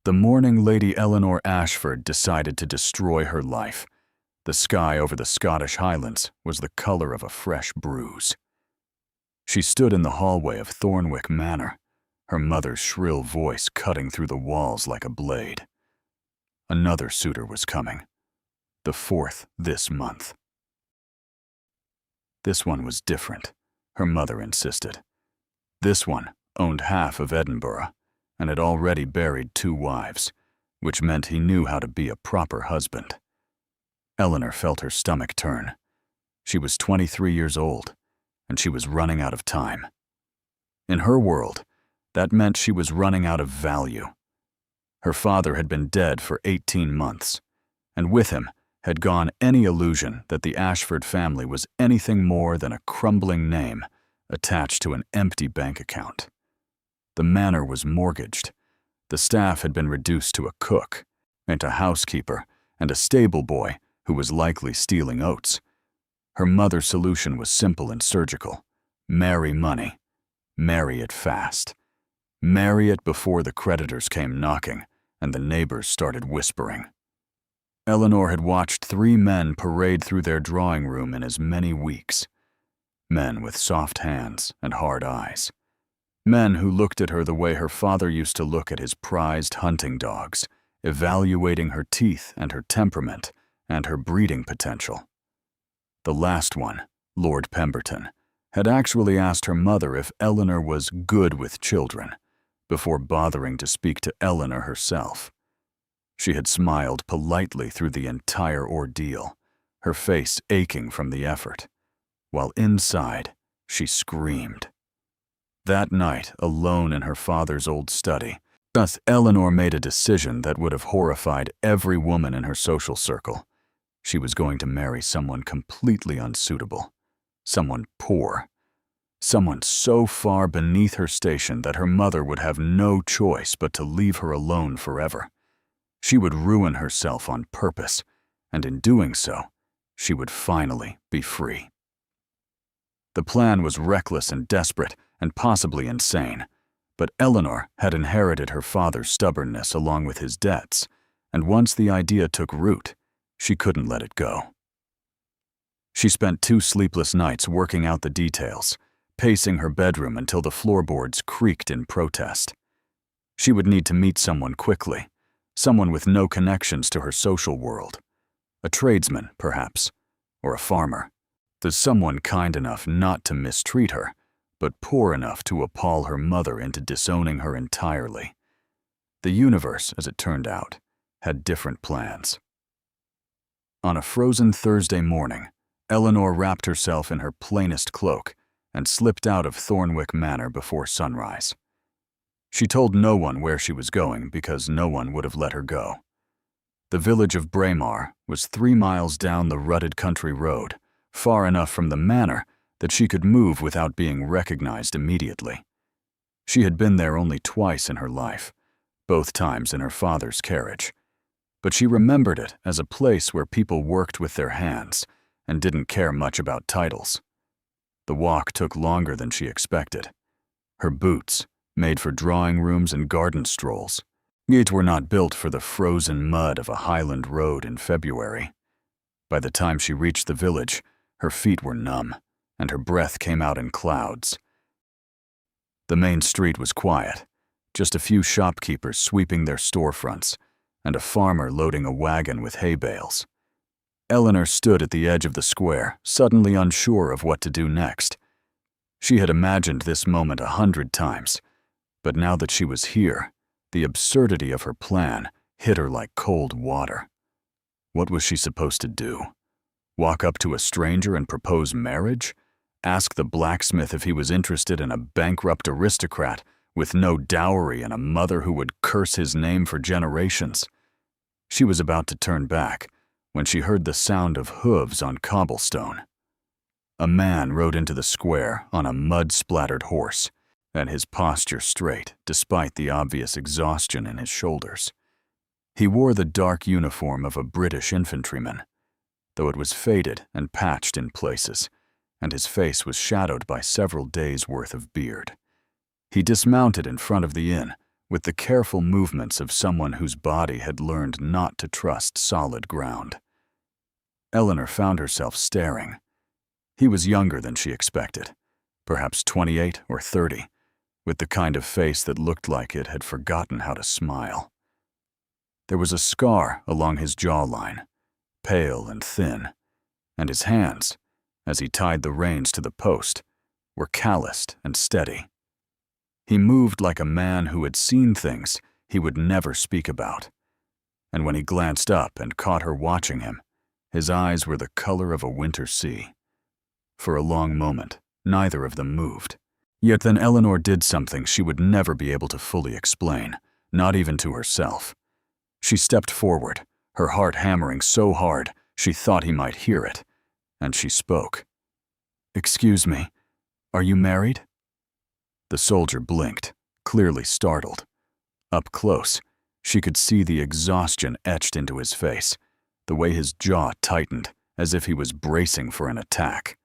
The morning Lady Eleanor Ashford decided to destroy her life, the sky over the Scottish Highlands was the color of a fresh bruise. She stood in the hallway of Thornwick Manor, her mother's shrill voice cutting through the walls like a blade. Another suitor was coming, the fourth this month. This one was different, her mother insisted. This one owned half of Edinburgh and had already buried 2 wives, which meant he knew how to be a proper husband. Eleanor felt her stomach turn. She was 23 years old, and she was running out of time. In her world, that meant she was running out of value. Her father had been dead for 18 months, and with him had gone any illusion that the Ashford family was anything more than a crumbling name attached to an empty bank account. The manor was mortgaged. The staff had been reduced to a cook, and a housekeeper, and a stable boy who was likely stealing oats. Her mother's solution was simple and surgical. Marry money. Marry it fast. Marry it before the creditors came knocking and the neighbors started whispering. Eleanor had watched 3 men parade through their drawing room in as many weeks. Men with soft hands and hard eyes. Men who looked at her the way her father used to look at his prized hunting dogs, evaluating her teeth and her temperament and her breeding potential. The last one, Lord Pemberton, had actually asked her mother if Eleanor was good with children before bothering to speak to Eleanor herself. She had smiled politely through the entire ordeal, her face aching from the effort, while inside she screamed. That night, alone in her father's old study, thus Eleanor made a decision that would have horrified every woman in her social circle. She was going to marry someone completely unsuitable, someone poor, someone so far beneath her station that her mother would have no choice but to leave her alone forever. She would ruin herself on purpose, and in doing so, she would finally be free. The plan was reckless and desperate and possibly insane, but Eleanor had inherited her father's stubbornness along with his debts, and once the idea took root, she couldn't let it go. She spent 2 sleepless nights working out the details, pacing her bedroom until the floorboards creaked in protest. She would need to meet someone quickly, someone with no connections to her social world. A tradesman, perhaps, or a farmer. There's someone kind enough not to mistreat her, but poor enough to appall her mother into disowning her entirely. The universe, as it turned out, had different plans. On a frozen Thursday morning, Eleanor wrapped herself in her plainest cloak and slipped out of Thornwick Manor before sunrise. She told no one where she was going because no one would have let her go. The village of Braemar was 3 miles down the rutted country road, far enough from the manor that she could move without being recognized immediately. She had been there only twice in her life, both times in her father's carriage, but she remembered it as a place where people worked with their hands and didn't care much about titles. The walk took longer than she expected. Her boots, made for drawing rooms and garden strolls, yet were not built for the frozen mud of a highland road in February. By the time she reached the village, her feet were numb, and her breath came out in clouds. The main street was quiet, just a few shopkeepers sweeping their storefronts, and a farmer loading a wagon with hay bales. Eleanor stood at the edge of the square, suddenly unsure of what to do next. She had imagined this moment 100 times, but now that she was here, the absurdity of her plan hit her like cold water. What was she supposed to do? Walk up to a stranger and propose marriage? Ask the blacksmith if he was interested in a bankrupt aristocrat with no dowry and a mother who would curse his name for generations? She was about to turn back when she heard the sound of hooves on cobblestone. A man rode into the square on a mud-splattered horse, and his posture straight despite the obvious exhaustion in his shoulders. He wore the dark uniform of a British infantryman, though it was faded and patched in places, and his face was shadowed by several days' worth of beard. He dismounted in front of the inn, with the careful movements of someone whose body had learned not to trust solid ground. Eleanor found herself staring. He was younger than she expected, perhaps 28 or 30, with the kind of face that looked like it had forgotten how to smile. There was a scar along his jawline, pale and thin, and his hands, as he tied the reins to the post, were calloused and steady. He moved like a man who had seen things he would never speak about, and when he glanced up and caught her watching him, his eyes were the color of a winter sea. For a long moment, neither of them moved. Yet then Eleanor did something she would never be able to fully explain, not even to herself. She stepped forward, her heart hammering so hard she thought he might hear it, and she spoke. "Excuse me, are you married?" The soldier blinked, clearly startled. Up close, she could see the exhaustion etched into his face, the way his jaw tightened, as if he was bracing for an attack.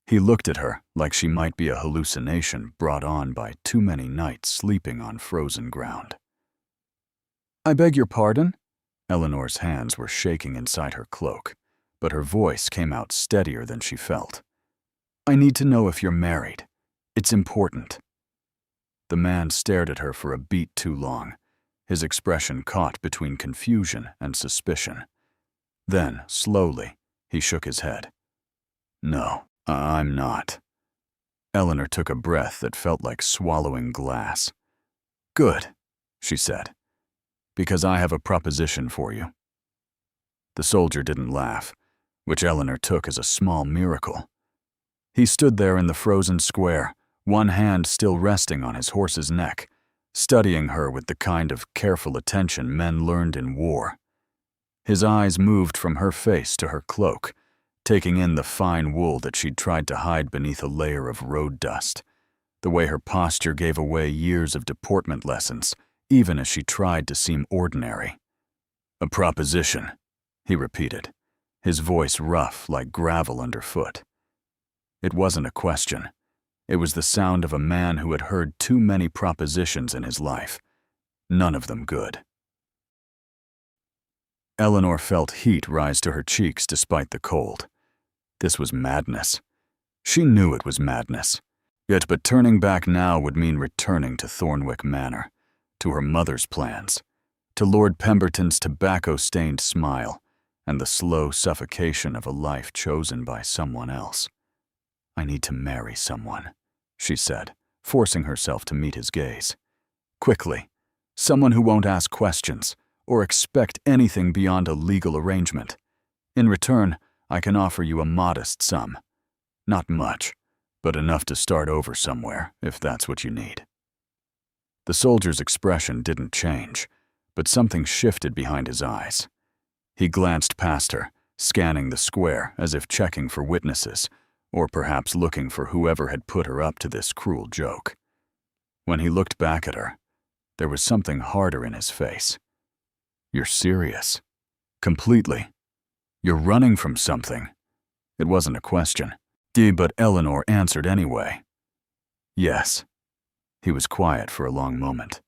He looked at her like she might be a hallucination brought on by too many nights sleeping on frozen ground. "I beg your pardon?" Eleanor's hands were shaking inside her cloak, but her voice came out steadier than she felt. "I need to know if you're married. It's important." The man stared at her for a beat too long, his expression caught between confusion and suspicion. Then, slowly, he shook his head. "No, I'm not." Eleanor took a breath that felt like swallowing glass. "Good," she said, "because I have a proposition for you." The soldier didn't laugh, which Eleanor took as a small miracle. He stood there in the frozen square, one hand still resting on his horse's neck, studying her with the kind of careful attention men learned in war. His eyes moved from her face to her cloak, taking in the fine wool that she'd tried to hide beneath a layer of road dust, the way her posture gave away years of deportment lessons, even as she tried to seem ordinary. "A proposition," he repeated, his voice rough like gravel underfoot. It wasn't a question. It was the sound of a man who had heard too many propositions in his life, none of them good. Eleanor felt heat rise to her cheeks despite the cold. This was madness. She knew it was madness. Yet but turning back now would mean returning to Thornwick Manor, to her mother's plans, to Lord Pemberton's tobacco-stained smile, and the slow suffocation of a life chosen by someone else. "I need to marry someone," she said, forcing herself to meet his gaze. "Quickly. Someone who won't ask questions or expect anything beyond a legal arrangement. In return, I can offer you a modest sum. Not much, but enough to start over somewhere, if that's what you need." The soldier's expression didn't change, but something shifted behind his eyes. He glanced past her, scanning the square as if checking for witnesses, or perhaps looking for whoever had put her up to this cruel joke. When he looked back at her, there was something harder in his face. "You're serious? Completely? You're running from something?" It wasn't a question, but Eleanor answered anyway. "Yes." He was quiet for a long moment,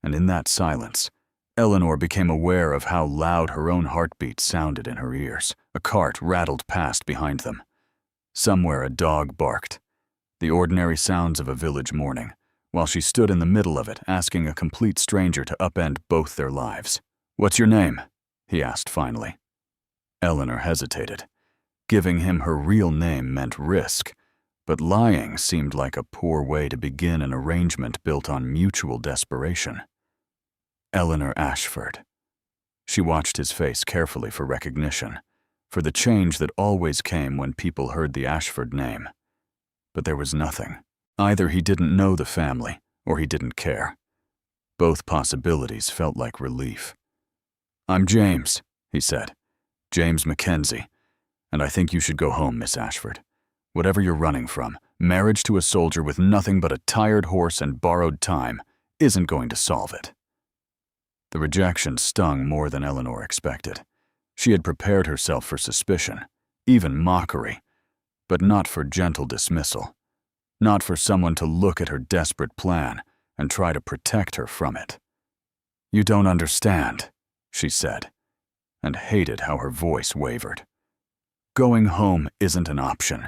and in that silence, Eleanor became aware of how loud her own heartbeat sounded in her ears. A cart rattled past behind them. Somewhere a dog barked, the ordinary sounds of a village morning, while she stood in the middle of it asking a complete stranger to upend both their lives. "What's your name?" he asked finally. Eleanor hesitated. Giving him her real name meant risk, but lying seemed like a poor way to begin an arrangement built on mutual desperation. "Eleanor Ashford." She watched his face carefully for recognition, for the change that always came when people heard the Ashford name. But there was nothing. Either he didn't know the family, or he didn't care. Both possibilities felt like relief. "I'm James," he said. "James Mackenzie. And I think you should go home, Miss Ashford. Whatever you're running from, marriage to a soldier with nothing but a tired horse and borrowed time isn't going to solve it." The rejection stung more than Eleanor expected. She had prepared herself for suspicion, even mockery, but not for gentle dismissal. Not for someone to look at her desperate plan and try to protect her from it. "You don't understand," she said, and hated how her voice wavered. "Going home isn't an option.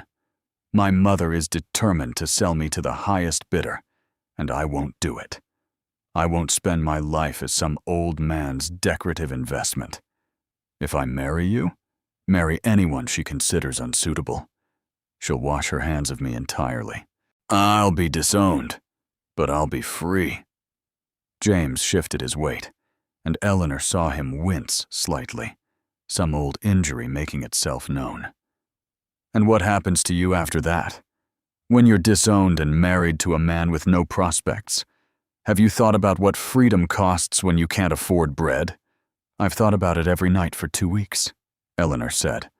My mother is determined to sell me to the highest bidder, and I won't do it. I won't spend my life as some old man's decorative investment. If I marry you, marry anyone she considers unsuitable, she'll wash her hands of me entirely. I'll be disowned, but I'll be free." James shifted his weight, and Eleanor saw him wince slightly, some old injury making itself known. "And what happens to you after that? When you're disowned and married to a man with no prospects? Have you thought about what freedom costs when you can't afford bread?" "I've thought about it every night for 2 weeks," Eleanor said,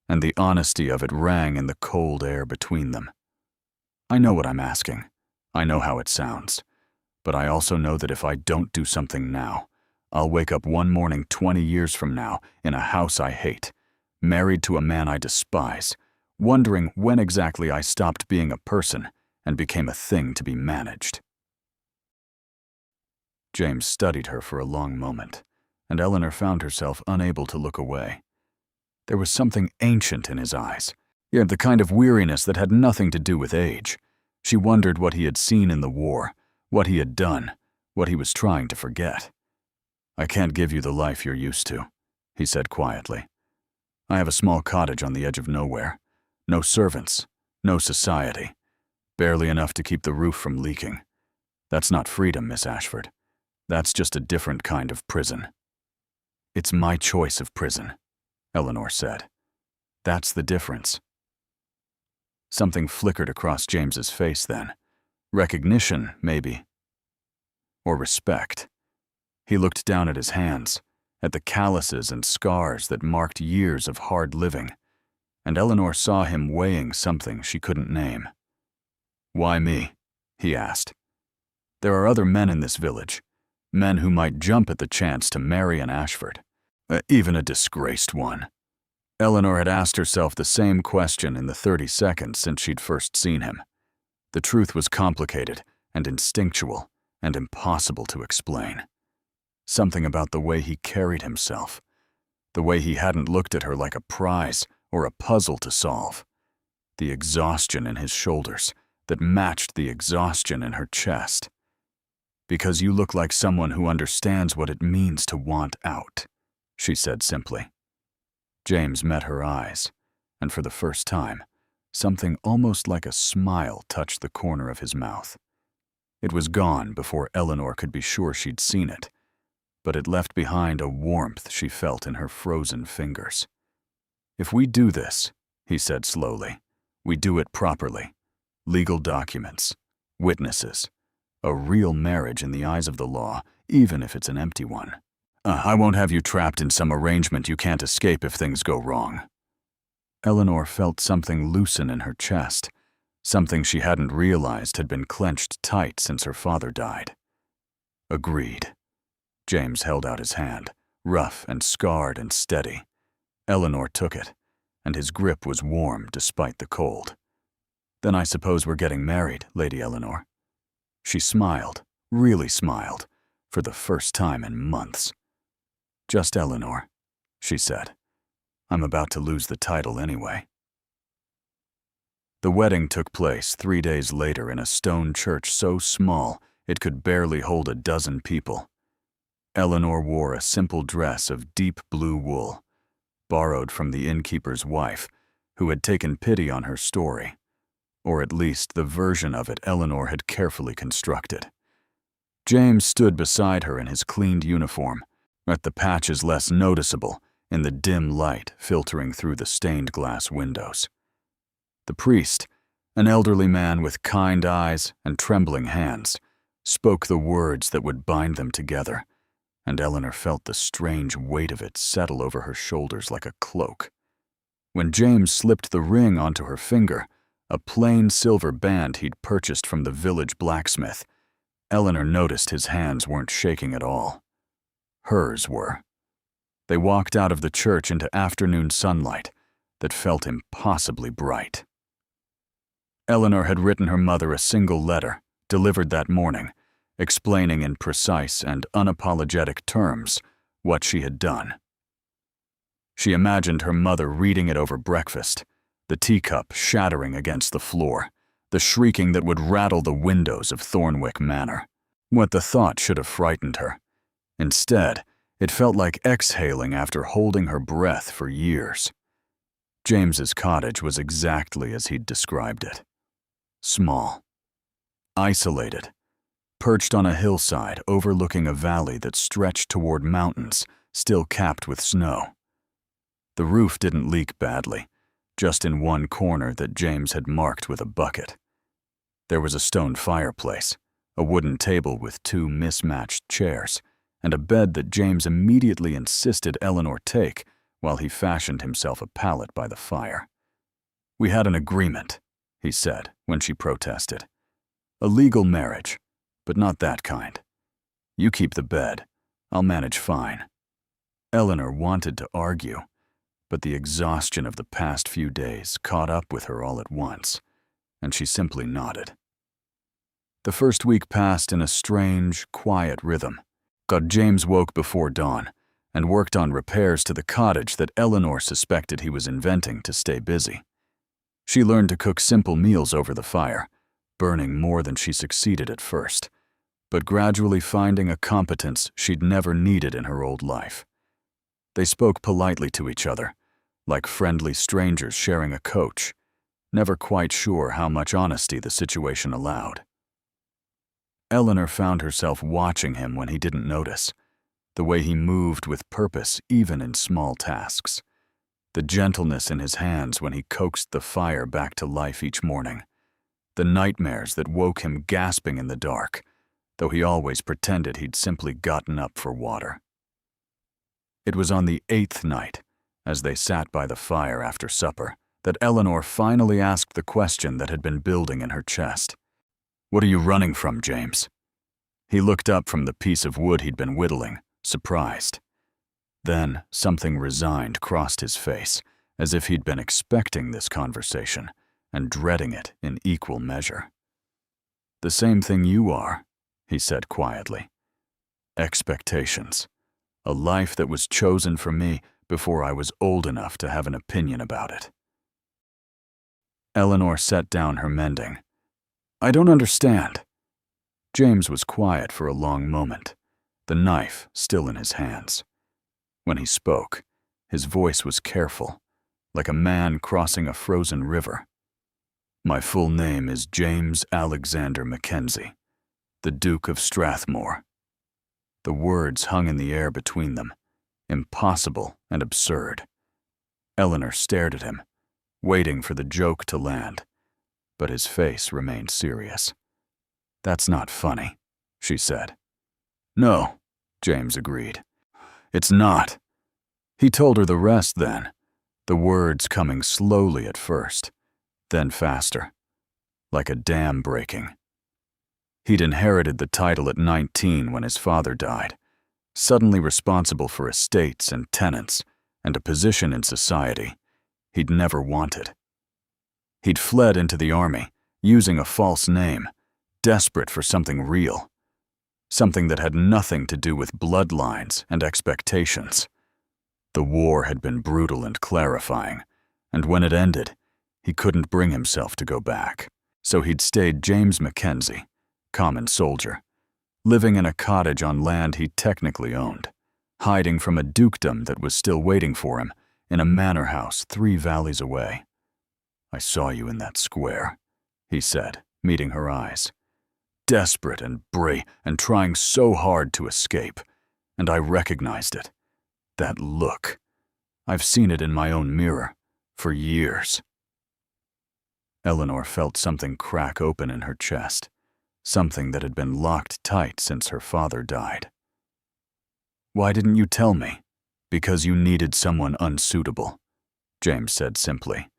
and the honesty of it rang in the cold air between them. "I know what I'm asking. I know how it sounds. But I also know that if I don't do something now, I'll wake up one morning 20 years from now in a house I hate, married to a man I despise, wondering when exactly I stopped being a person and became a thing to be managed." James studied her for a long moment, and Eleanor found herself unable to look away. There was something ancient in his eyes, yet the kind of weariness that had nothing to do with age. She wondered what he had seen in the war, what he had done, what he was trying to forget. "I can't give you the life you're used to," he said quietly. "I have a small cottage on the edge of nowhere. No servants, no society, barely enough to keep the roof from leaking. That's not freedom, Miss Ashford. That's just a different kind of prison." "It's my choice of prison," Eleanor said. "That's the difference." Something flickered across James's face then. Recognition, maybe. Or respect. He looked down at his hands, at the calluses and scars that marked years of hard living, and Eleanor saw him weighing something she couldn't name. "Why me?" he asked. "There are other men in this village, men who might jump at the chance to marry an Ashford, even a disgraced one." Eleanor had asked herself the same question in the 30 seconds since she'd first seen him. The truth was complicated and instinctual and impossible to explain. Something about the way he carried himself, the way he hadn't looked at her like a prize or a puzzle to solve, the exhaustion in his shoulders that matched the exhaustion in her chest. "Because you look like someone who understands what it means to want out," she said simply. James met her eyes, and for the first time, something almost like a smile touched the corner of his mouth. It was gone before Eleanor could be sure she'd seen it, but it left behind a warmth she felt in her frozen fingers. "If we do this," he said slowly, "we do it properly. Legal documents, witnesses, a real marriage in the eyes of the law, even if it's an empty one. I won't have you trapped in some arrangement you can't escape if things go wrong." Eleanor felt something loosen in her chest, something she hadn't realized had been clenched tight since her father died. "Agreed." James held out his hand, rough and scarred and steady. Eleanor took it, and his grip was warm despite the cold. "Then I suppose we're getting married, Lady Eleanor." She smiled, really smiled, for the first time in months. "Just Eleanor," she said. "I'm about to lose the title anyway." The wedding took place 3 days later in a stone church so small it could barely hold a dozen people. Eleanor wore a simple dress of deep blue wool, borrowed from the innkeeper's wife, who had taken pity on her story, or at least the version of it Eleanor had carefully constructed. James stood beside her in his cleaned uniform, at the patches less noticeable in the dim light filtering through the stained glass windows. The priest, an elderly man with kind eyes and trembling hands, spoke the words that would bind them together, and Eleanor felt the strange weight of it settle over her shoulders like a cloak. When James slipped the ring onto her finger, a plain silver band he'd purchased from the village blacksmith, Eleanor noticed his hands weren't shaking at all. Hers were. They walked out of the church into afternoon sunlight that felt impossibly bright. Eleanor had written her mother a single letter, delivered that morning, explaining in precise and unapologetic terms what she had done. She imagined her mother reading it over breakfast, the teacup shattering against the floor, the shrieking that would rattle the windows of Thornwick Manor. What the thought should have frightened her. Instead, it felt like exhaling after holding her breath for years. James's cottage was exactly as he'd described it. Small, isolated, perched on a hillside overlooking a valley that stretched toward mountains still capped with snow. The roof didn't leak badly, just in one corner that James had marked with a bucket. There was a stone fireplace, a wooden table with two mismatched chairs, and a bed that James immediately insisted Eleanor take while he fashioned himself a pallet by the fire. "We had an agreement," he said when she protested. "A legal marriage, but not that kind. You keep the bed. I'll manage fine." Eleanor wanted to argue, but the exhaustion of the past few days caught up with her all at once, and she simply nodded. The first week passed in a strange, quiet rhythm. James woke before dawn and worked on repairs to the cottage that Eleanor suspected he was inventing to stay busy. She learned to cook simple meals over the fire, burning more than she succeeded at first, but gradually finding a competence she'd never needed in her old life. They spoke politely to each other, like friendly strangers sharing a coach, never quite sure how much honesty the situation allowed. Eleanor found herself watching him when he didn't notice, the way he moved with purpose even in small tasks, the gentleness in his hands when he coaxed the fire back to life each morning, the nightmares that woke him gasping in the dark, though he always pretended he'd simply gotten up for water. It was on the 8th night, as they sat by the fire after supper, that Eleanor finally asked the question that had been building in her chest. "What are you running from, James?" He looked up from the piece of wood he'd been whittling, surprised. Then something resigned crossed his face, as if he'd been expecting this conversation and dreading it in equal measure. "The same thing you are," he said quietly. "Expectations. A life that was chosen for me before I was old enough to have an opinion about it." Eleanor set down her mending. "I don't understand." James was quiet for a long moment, the knife still in his hands. When he spoke, his voice was careful, like a man crossing a frozen river. "My full name is James Alexander Mackenzie, the Duke of Strathmore." The words hung in the air between them, impossible and absurd. Eleanor stared at him, waiting for the joke to land, but his face remained serious. "That's not funny," she said. "No," James agreed. "It's not." He told her the rest then, the words coming slowly at first, then faster, like a dam breaking. He'd inherited the title at 19 when his father died, suddenly responsible for estates and tenants and a position in society he'd never wanted. He'd fled into the army, using a false name, desperate for something real, something that had nothing to do with bloodlines and expectations. The war had been brutal and clarifying, and when it ended, he couldn't bring himself to go back. So he'd stayed James Mackenzie, common soldier, living in a cottage on land he technically owned, hiding from a dukedom that was still waiting for him in a manor house 3 valleys away. "I saw you in that square," he said, meeting her eyes. "Desperate and brave and trying so hard to escape, and I recognized it. That look. I've seen it in my own mirror for years." Eleanor felt something crack open in her chest, something that had been locked tight since her father died. "Why didn't you tell me?" "Because you needed someone unsuitable," James said simply.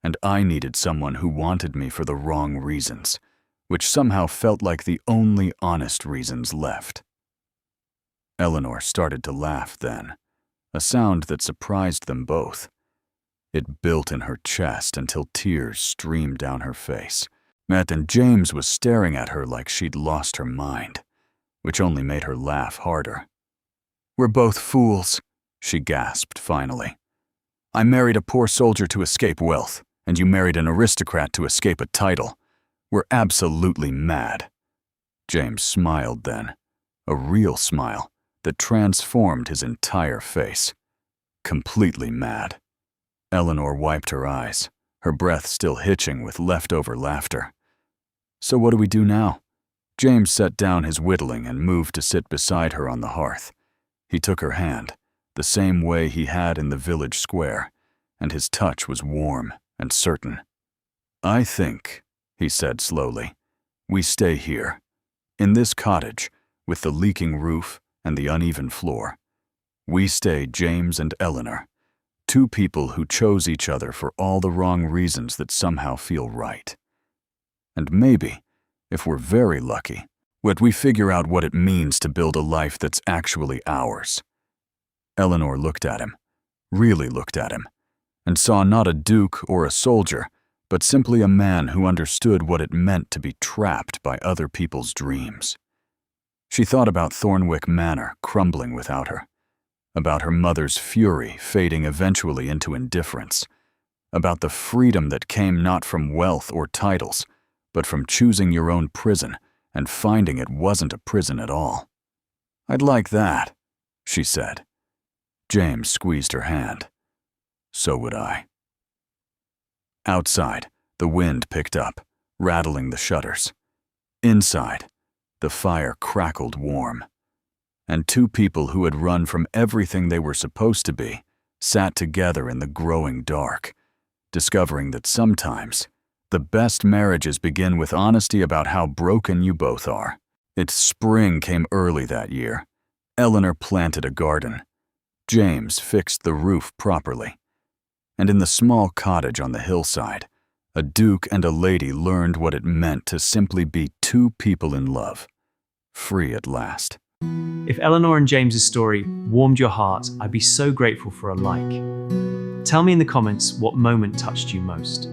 "And I needed someone who wanted me for the wrong reasons, which somehow felt like the only honest reasons left." Eleanor started to laugh then, a sound that surprised them both. It built in her chest until tears streamed down her face. And James was staring at her like she'd lost her mind. which only made her laugh harder. "We're both fools," she gasped finally. "I married a poor soldier to escape wealth, and you married an aristocrat to escape a title. We're absolutely mad." James smiled then, a real smile that transformed his entire face. Completely mad. Eleanor wiped her eyes, her breath still hitching with leftover laughter. "So what do we do now?" James set down his whittling and moved to sit beside her on the hearth. He took her hand, the same way he had in the village square, and his touch was warm and certain. "I think," he said slowly, "we stay here, in this cottage, with the leaking roof and the uneven floor. We stay James and Eleanor, two people who chose each other for all the wrong reasons that somehow feel right. And maybe, if we're very lucky, we figure out what it means to build a life that's actually ours." Eleanor looked at him, really looked at him, and saw not a duke or a soldier, but simply a man who understood what it meant to be trapped by other people's dreams. She thought about Thornwick Manor crumbling without her, about her mother's fury fading eventually into indifference, about the freedom that came not from wealth or titles, but from choosing your own prison and finding it wasn't a prison at all. "I'd like that," she said. James squeezed her hand. "So would I." Outside, the wind picked up, rattling the shutters. Inside, the fire crackled warm. And two people who had run from everything they were supposed to be sat together in the growing dark, discovering that sometimes the best marriages begin with honesty about how broken you both are. Its spring came early that year. Eleanor planted a garden. James fixed the roof properly. And in the small cottage on the hillside, a duke and a lady learned what it meant to simply be two people in love, free at last. If Eleanor and James's story warmed your heart, I'd be so grateful for a like. Tell me in the comments what moment touched you most.